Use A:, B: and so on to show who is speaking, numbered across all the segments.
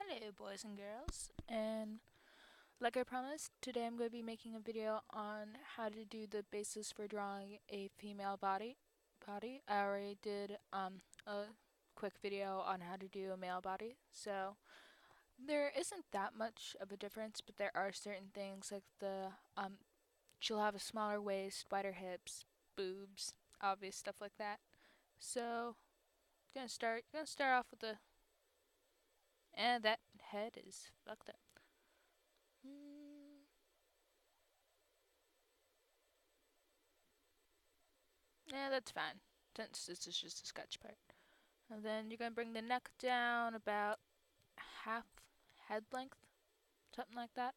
A: Hello boys and girls, and like I promised, today I'm going to be making a video on how to do the basis for drawing a female body. I already did a quick video on how to do a male body, so there isn't that much of a difference, but there are certain things like she'll have a smaller waist, wider hips, boobs, obvious stuff like that. So gonna start off with and that head is fucked up. Mm, Yeah, that's fine, since this is just a sketch part. And then you're going to bring the neck down about half head length, something like that.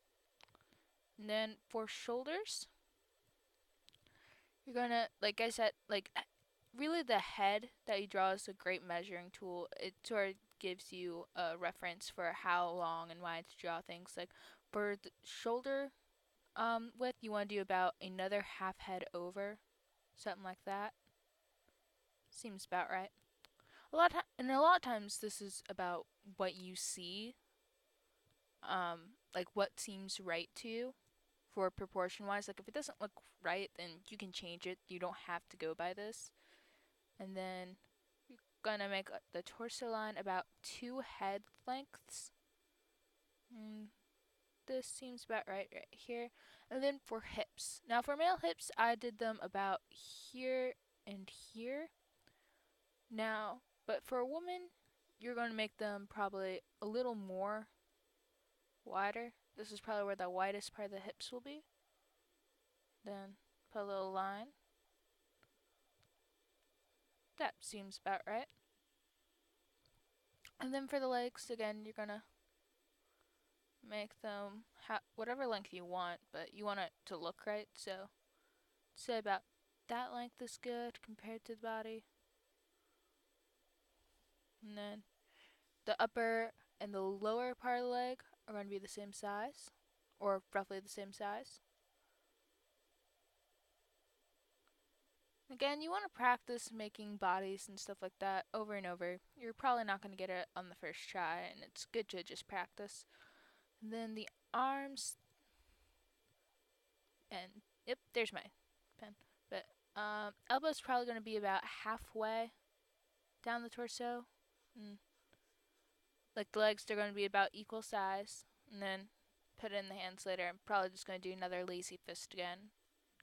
A: And then for shoulders, you're going to, like I said, really the head that you draw is a great measuring tool. It sort of gives you a reference for how long and wide to draw things. Like for the shoulder width, you want to do about another half head over, something like that. Seems about right. A lot of times this is about what you see, like what seems right to you for proportion wise. Like if it doesn't look right, then you can change it. You don't have to go by this. And then you're gonna make the torso line about 2 head lengths. And this seems about right here. And then for hips. Now for male hips, I did them about here and here. Now, but for a woman, you're going to make them probably a little more wider. This is probably where the widest part of the hips will be. Then put a little line. That seems about right. And then for the legs, again, you're gonna make them whatever length you want, but you want it to look right. So say about that length is good compared to the body. And then the upper and the lower part of the leg are going to be the same size, or roughly the same size. Again, you want to practice making bodies and stuff like that over and over. You're probably not going to get it on the first try, and it's good to just practice. And then the arms, and yep, there's my pen. But elbow's probably going to be about halfway down the torso. And like the legs, they're going to be about equal size. And then put in the hands later. I'm probably just going to do another lazy fist again,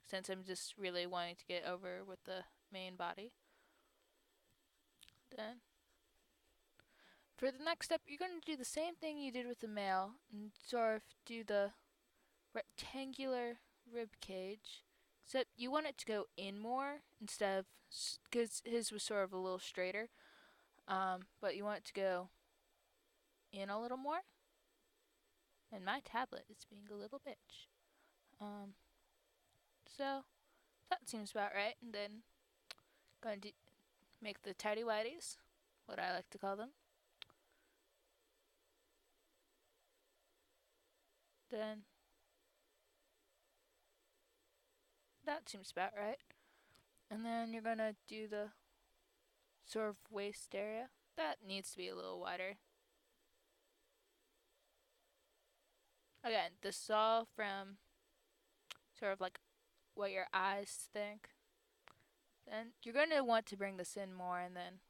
A: since I'm just really wanting to get over with the main body. Then for the next step, you're going to do the same thing you did with the male and sort of do the rectangular rib cage, except you want it to go in more instead of, because his was sort of a little straighter, but you want it to go in a little more. And my tablet is being a little bitch. So that seems about right. And then going to make the tidy whities, what I like to call them. Then that seems about right. And then you're gonna do the sort of waist area. That needs to be a little wider. Again, this is all from sort of like what your eyes think. And you're going to want to bring this in more, and then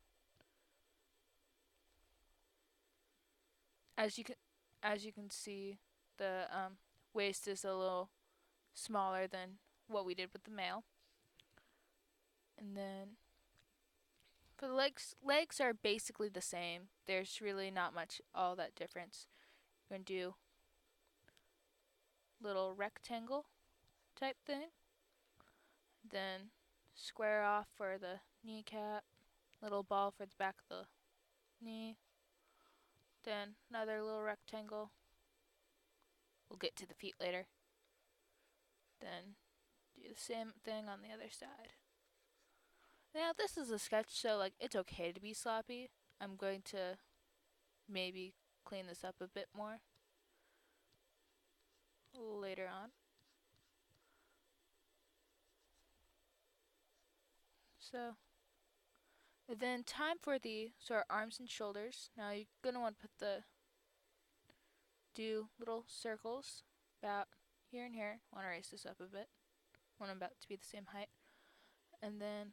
A: as you can see, the waist is a little smaller than what we did with the male. And then for the legs are basically the same. There's really not much all that difference. You're going to do little rectangle type thing. Then square off for the kneecap, little ball for the back of the knee, then another little rectangle. We'll get to the feet later. Then do the same thing on the other side. Now this is a sketch, so like it's okay to be sloppy. I'm going to maybe clean this up a bit more later on. So then time for the sort of arms and shoulders. Now you're gonna want to put the do little circles about here and here. I want to raise this up a bit. I want them about to be the same height. And then,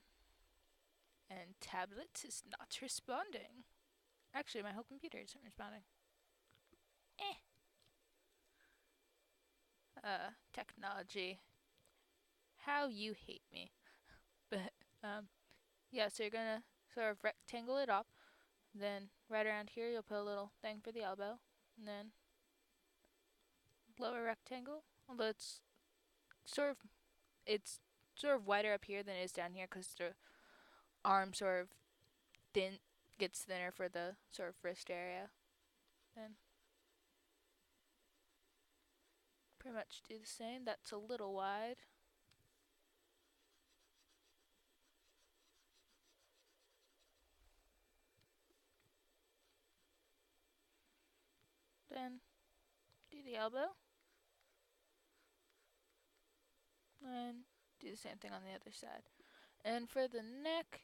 A: and tablet is not responding. Actually, my whole computer isn't responding. Technology. How you hate me. But, yeah, so you're gonna sort of rectangle it up. Then, right around here, you'll put a little thing for the elbow. And then, lower rectangle. Although it's sort of wider up here than it is down here because the arm sort of gets thinner for the sort of wrist area. Then pretty much do the same. That's a little wide. Then do the elbow. And do the same thing on the other side. And for the neck,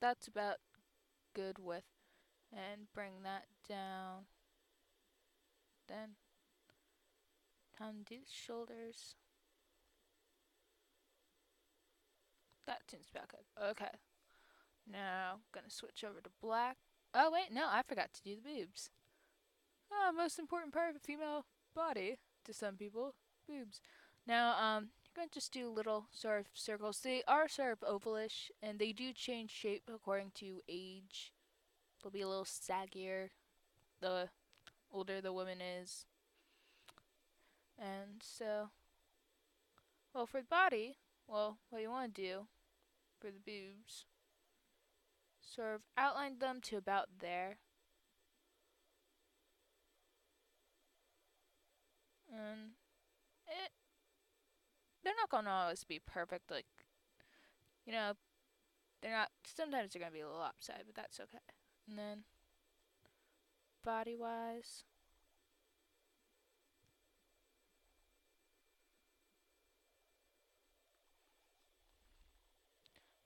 A: that's about good width. And bring that down. Then undo the shoulders. That seems about good. Okay. Now, gonna switch over to black. Oh, wait, no, I forgot to do the boobs. Oh, most important part of a female body to some people, boobs. Now, you're going to just do little sort of circles. They are sort of ovalish, and they do change shape according to age. They'll be a little saggier the older the woman is. And so, well, for the body, well, what you want to do for the boobs, sort of outline them to about there. And they're not gonna always be perfect, like, you know, they're not, sometimes they're gonna be a little upside, but that's okay. And then, body wise,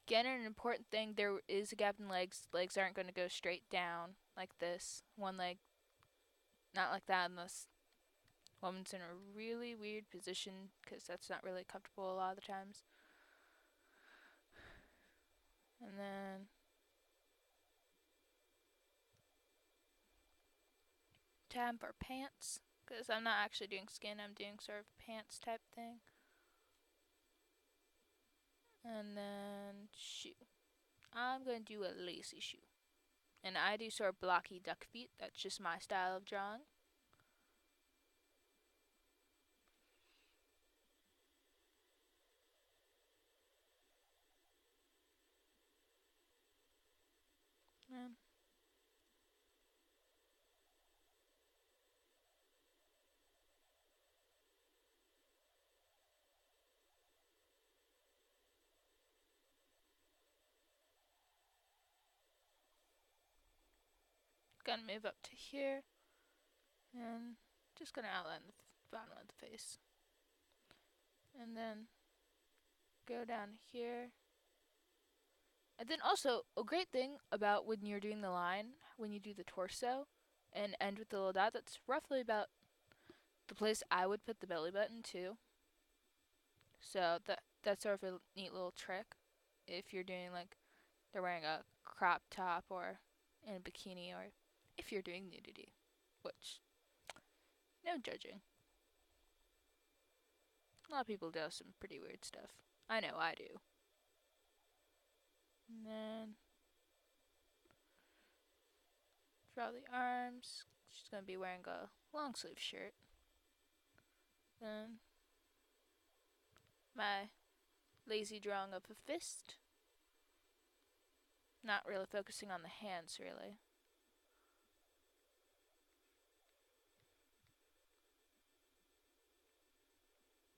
A: again, an important thing, there is a gap in legs. Legs aren't gonna go straight down like this. One leg, not like that, unless woman's in a really weird position, because that's not really comfortable a lot of the times. And then tab or pants, because I'm not actually doing skin, I'm doing sort of pants type thing. And then shoe. I'm going to do a lacy shoe. And I do sort of blocky duck feet. That's just my style of drawing. And gonna move up to here. And just gonna outline the bottom of the face. And then go down here. And then also, a great thing about when you're doing the line, when you do the torso and end with the little dot, that's roughly about the place I would put the belly button too. So that's sort of a neat little trick if you're doing, like, they're wearing a crop top or in a bikini, or if you're doing nudity, which, no judging. A lot of people do some pretty weird stuff. I know I do. And then draw the arms. She's gonna be wearing a long sleeve shirt. Then my lazy drawing of a fist. Not really focusing on the hands, really.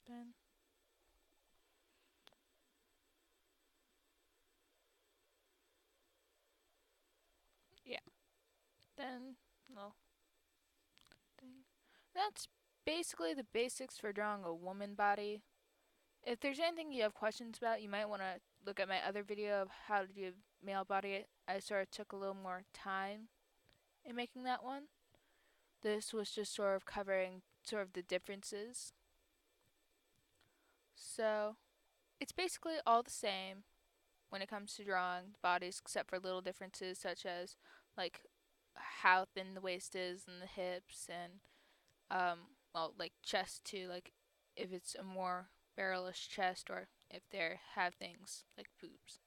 A: Then yeah. Then well, that's basically the basics for drawing a woman body. If there's anything you have questions about, you might want to look at my other video of how to do a male body. I sort of took a little more time in making that one. this was just sort of covering sort of the differences. So it's basically all the same when it comes to drawing bodies, except for little differences such as like how thin the waist is and the hips and well, like chest too, like if it's a more barrelish chest or if they have things like boobs.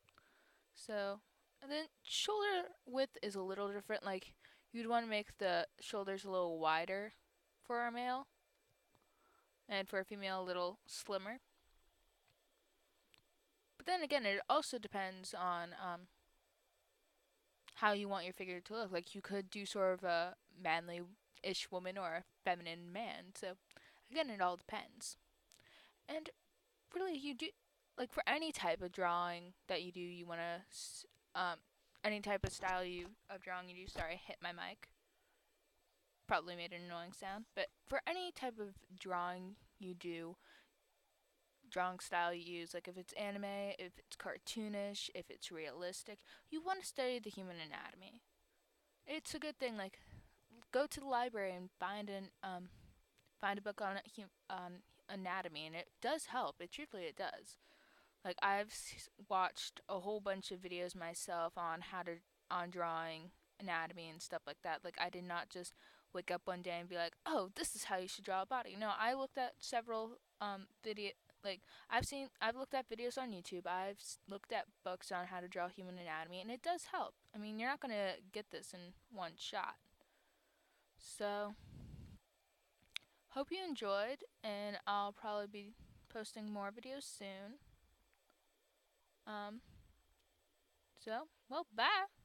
A: So, and then shoulder width is a little different. Like you'd want to make the shoulders a little wider for a male, and for a female a little slimmer. But then again, it also depends on how you want your figure to look. Like you could do sort of a manly-ish woman or a feminine man. So again, it all depends. And really, you do like for any type of drawing that you do, you want to any type of style of drawing you do. Sorry, I hit my mic. Probably made an annoying sound. But for any type of drawing you do, drawing style you use, like if it's anime, if it's cartoonish, if it's realistic, you want to study the human anatomy. It's a good thing. Like go to the library and find a book on anatomy, and it does help. It does. Like I've watched a whole bunch of videos myself on drawing anatomy and stuff like that. Like I did not just wake up one day and be like, "Oh, this is how you should draw a body." No, I looked at several video like I've looked at videos on YouTube. I've looked at books on how to draw human anatomy, and it does help. I mean, you're not going to get this in one shot. So, hope you enjoyed, and I'll probably be posting more videos soon. Um, well, bye.